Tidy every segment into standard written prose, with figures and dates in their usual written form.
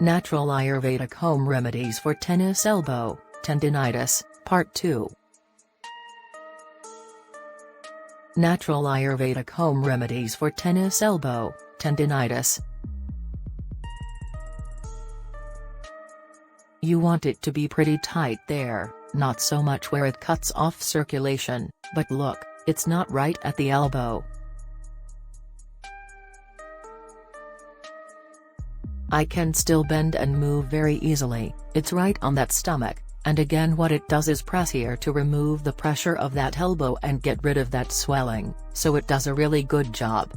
Natural Ayurvedic Home Remedies for Tennis Elbow, Tendonitis, Part 2. Natural Ayurvedic Home Remedies for Tennis Elbow, Tendonitis. You want it to be pretty tight there, not so much where it cuts off circulation, but look, it's not right at the elbow. I can still bend and move very easily, it's right on that stomach, and again what it does is press here to remove the pressure of that elbow and get rid of that swelling, so it does a really good job.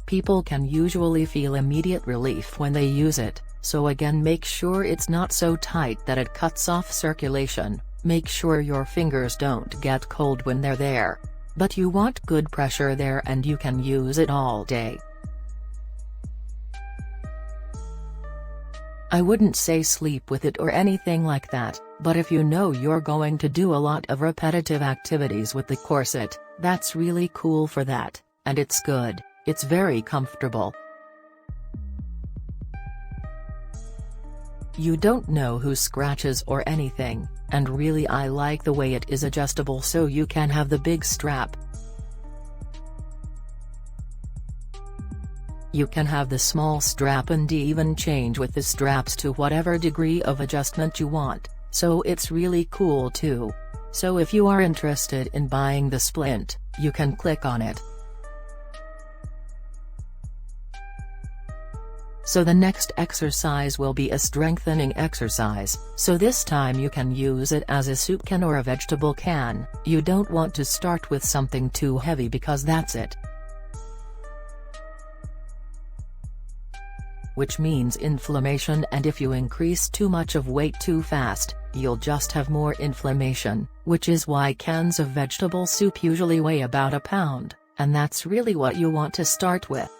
People can usually feel immediate relief when they use it, so again make sure it's not so tight that it cuts off circulation, make sure your fingers don't get cold when they're there. But you want good pressure there and you can use it all day. I wouldn't say sleep with it or anything like that, but if you know you're going to do a lot of repetitive activities with the corset, that's really cool for that, and it's good, it's very comfortable. You don't know who scratches or anything, and really I like the way it is adjustable so you can have the big strap. You can have the small strap and even change with the straps to whatever degree of adjustment you want, so it's really cool too. So if you are interested in buying the splint, you can click on it. So the next exercise will be a strengthening exercise, so this time you can use it as a soup can or a vegetable can. You don't want to start with something too heavy because that's it. Which means inflammation, and if you increase too much of weight too fast, you'll just have more inflammation, which is why cans of vegetable soup usually weigh about a pound, and that's really what you want to start with.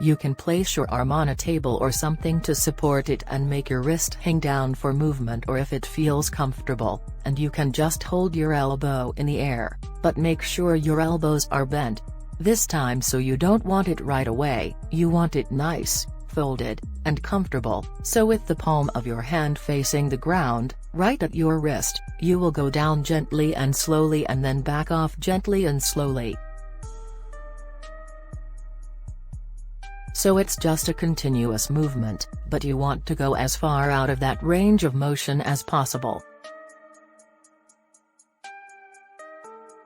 You can place your arm on a table or something to support it and make your wrist hang down for movement, or if it feels comfortable, and you can just hold your elbow in the air, but make sure your elbows are bent. This time, so you don't want it right away, you want it nice, folded, and comfortable, so with the palm of your hand facing the ground, right at your wrist, you will go down gently and slowly and then back off gently and slowly. So it's just a continuous movement, but you want to go as far out of that range of motion as possible.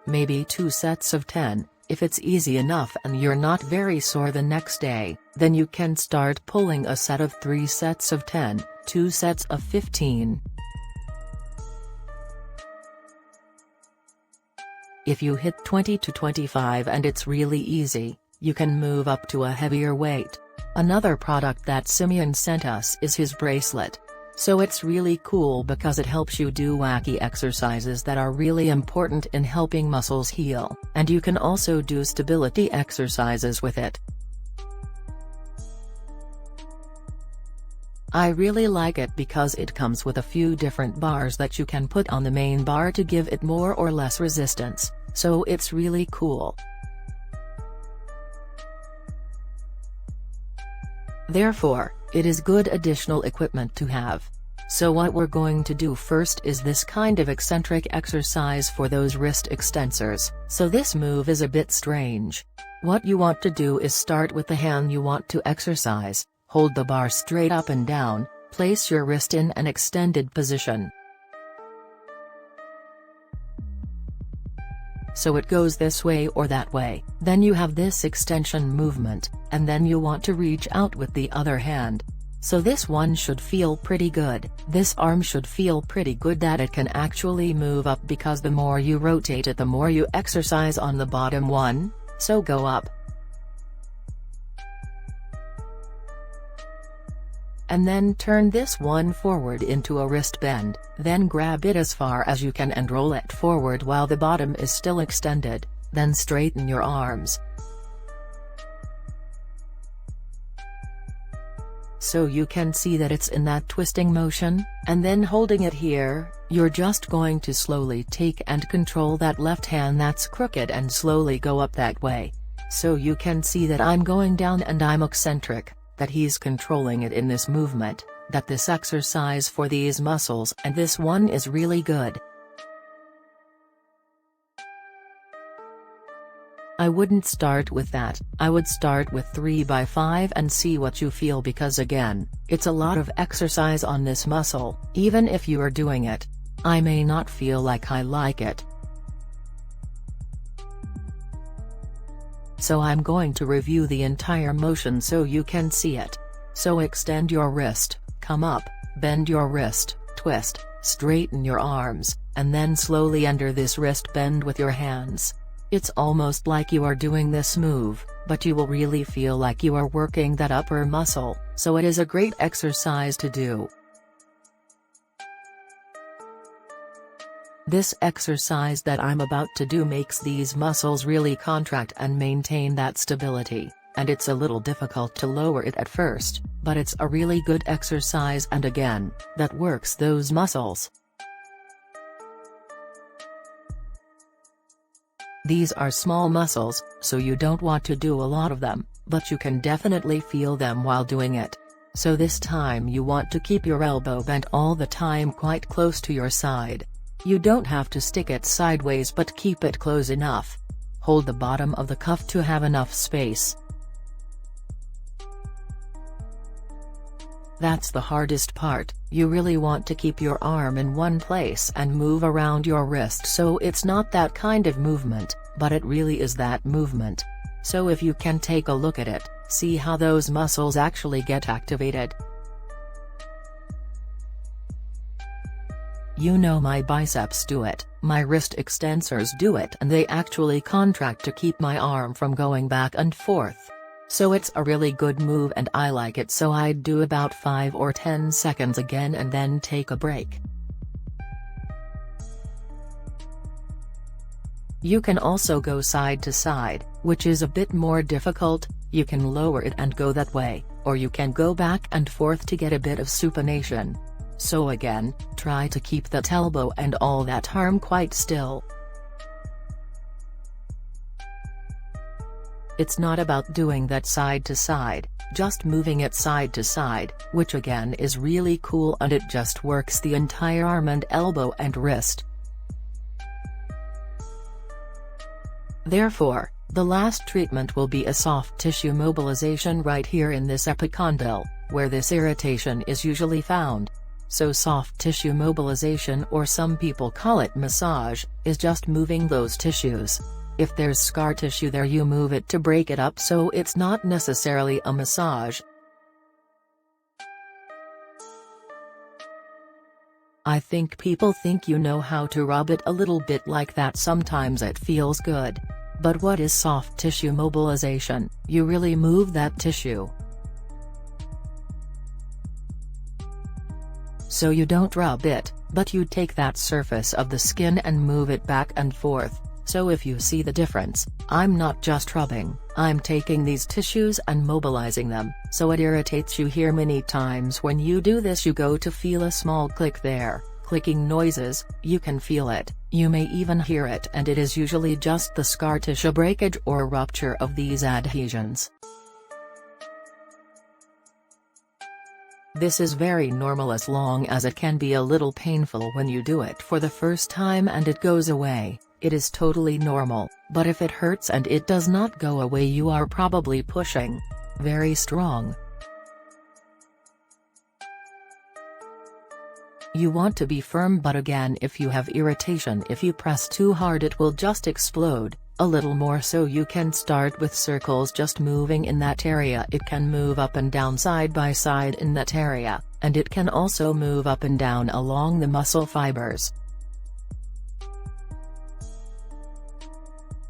Maybe 2 sets of 10, if it's easy enough and you're not very sore the next day, then you can start pulling a set of 3 sets of 10, 2 sets of 15. If you hit 20 to 25 and it's really easy, you can move up to a heavier weight. Another product that Simeon sent us is his bracelet. So it's really cool because it helps you do wacky exercises that are really important in helping muscles heal, and you can also do stability exercises with it. I really like it because it comes with a few different bars that you can put on the main bar to give it more or less resistance, so it's really cool. Therefore, it is good additional equipment to have. So what we're going to do first is this kind of eccentric exercise for those wrist extensors, so this move is a bit strange. What you want to do is start with the hand you want to exercise, hold the bar straight up and down, place your wrist in an extended position. So it goes this way or that way, then you have this extension movement, and then you want to reach out with the other hand. So this one should feel pretty good, this arm should feel pretty good that it can actually move up, because the more you rotate it the more you exercise on the bottom one, so go up. And then turn this one forward into a wrist bend, then grab it as far as you can and roll it forward while the bottom is still extended, then straighten your arms. So you can see that it's in that twisting motion, and then holding it here, you're just going to slowly take and control that left hand that's crooked and slowly go up that way. So you can see that I'm going down and I'm eccentric, that he's controlling it in this movement, that this exercise for these muscles and this one is really good. I wouldn't start with that, I would start with 3x5 and see what you feel, because again, it's a lot of exercise on this muscle. Even if you are doing it, I may not feel like I like it. So I'm going to review the entire motion so you can see it. So extend your wrist, come up, bend your wrist, twist, straighten your arms, and then slowly under this wrist bend with your hands. It's almost like you are doing this move, but you will really feel like you are working that upper muscle, so it is a great exercise to do. This exercise that I'm about to do makes these muscles really contract and maintain that stability, and it's a little difficult to lower it at first, but it's a really good exercise, and again, that works those muscles. These are small muscles, so you don't want to do a lot of them, but you can definitely feel them while doing it. So this time you want to keep your elbow bent all the time quite close to your side. You don't have to stick it sideways, but keep it close enough. Hold the bottom of the cuff to have enough space. That's the hardest part. You really want to keep your arm in one place and move around your wrist, so it's not that kind of movement, but it really is that movement. So if you can take a look at it, see how those muscles actually get activated. You know, my biceps do it, my wrist extensors do it, and they actually contract to keep my arm from going back and forth. So it's a really good move and I like it, so I'd do about 5 or 10 seconds again and then take a break. You can also go side to side, which is a bit more difficult. You can lower it and go that way, or you can go back and forth to get a bit of supination. So again, try to keep that elbow and all that arm quite still. It's not about doing that side to side, just moving it side to side, which again is really cool, and it just works the entire arm and elbow and wrist. Therefore, the last treatment will be a soft tissue mobilization right here in this epicondyle, where this irritation is usually found. So soft tissue mobilization, or some people call it massage, is just moving those tissues. If there's scar tissue there, you move it to break it up, so it's not necessarily a massage. I think people think you know how to rub it a little bit like that, sometimes it feels good. But what is soft tissue mobilization? You really move that tissue. So you don't rub it, but you take that surface of the skin and move it back and forth. So if you see the difference, I'm not just rubbing, I'm taking these tissues and mobilizing them, so it irritates you here many times. When you do this, you go to feel a small click there, clicking noises, you can feel it, you may even hear it, and it is usually just the scar tissue breakage or rupture of these adhesions. This is very normal as long as it can be a little painful when you do it for the first time and it goes away. It is totally normal, but if it hurts and it does not go away, you are probably pushing very strong. You want to be firm, but again, if you have irritation, if you press too hard it will just explode. A little more, so you can start with circles, just moving in that area. It can move up and down side by side in that area, and it can also move up and down along the muscle fibers.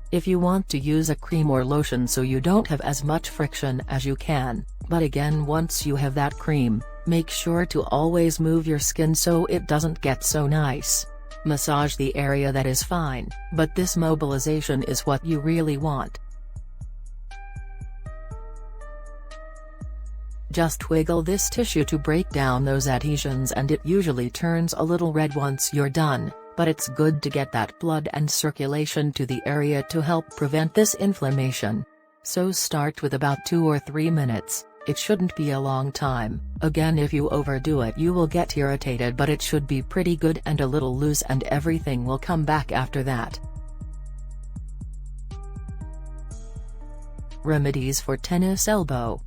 If you want to use a cream or lotion so you don't have as much friction as you can, but again, once you have that cream, make sure to always move your skin so it doesn't get so nice. Massage the area that is fine, but this mobilization is what you really want. Just wiggle this tissue to break down those adhesions, and it usually turns a little red once you're done, but it's good to get that blood and circulation to the area to help prevent this inflammation. So start with about 2 or 3 minutes, it shouldn't be a long time. Again, if you overdo it you will get irritated, but it should be pretty good and a little loose and everything will come back after that. Remedies for tennis elbow.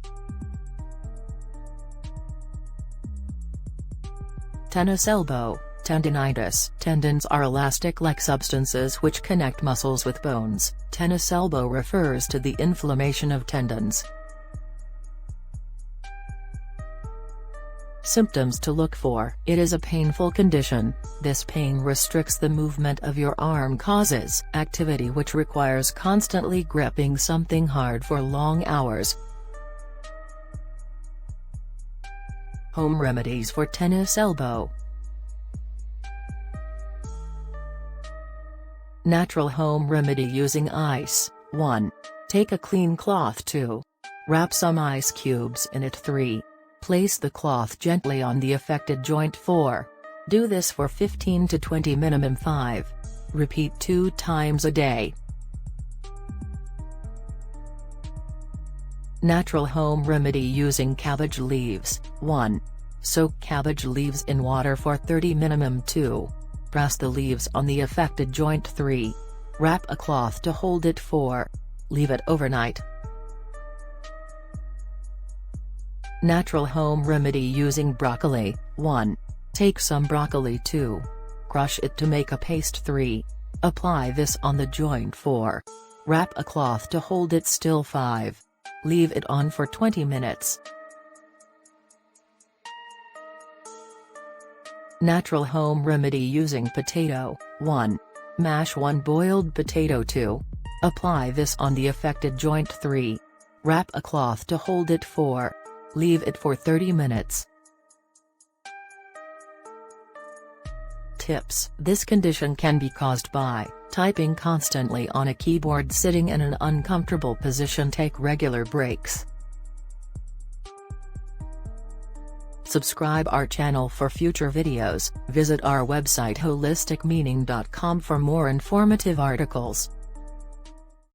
Tennis elbow, tendonitis. Tendons are elastic-like substances which connect muscles with bones. Tennis elbow refers to the inflammation of tendons. Symptoms to look for. It is a painful condition. This pain restricts the movement of your arm, causes activity which requires constantly gripping something hard for long hours. Home remedies for tennis elbow. Natural home remedy using ice. 1. Take a clean cloth. 2. Wrap some ice cubes in it. 3. Place the cloth gently on the affected joint. 4. Do this for 15 to 20 minimum. 5. Repeat 2 times a day. Natural home remedy using cabbage leaves. 1. Soak cabbage leaves in water for 30 minimum. 2. Press the leaves on the affected joint. 3. Wrap a cloth to hold it. 4. Leave it overnight. Natural home remedy using broccoli. 1. Take some broccoli. 2. Crush it to make a paste. 3. Apply this on the joint. 4. Wrap a cloth to hold it still. 5. Leave it on for 20 minutes. Natural home remedy using potato. 1. Mash 1 boiled potato. 2. Apply this on the affected joint. 3. Wrap a cloth to hold it. 4. Leave it for 30 minutes. Tips. This condition can be caused by typing constantly on a keyboard, sitting in an uncomfortable position. Take regular breaks. Subscribe our channel for future videos. Visit our website holisticmeaning.com for more informative articles.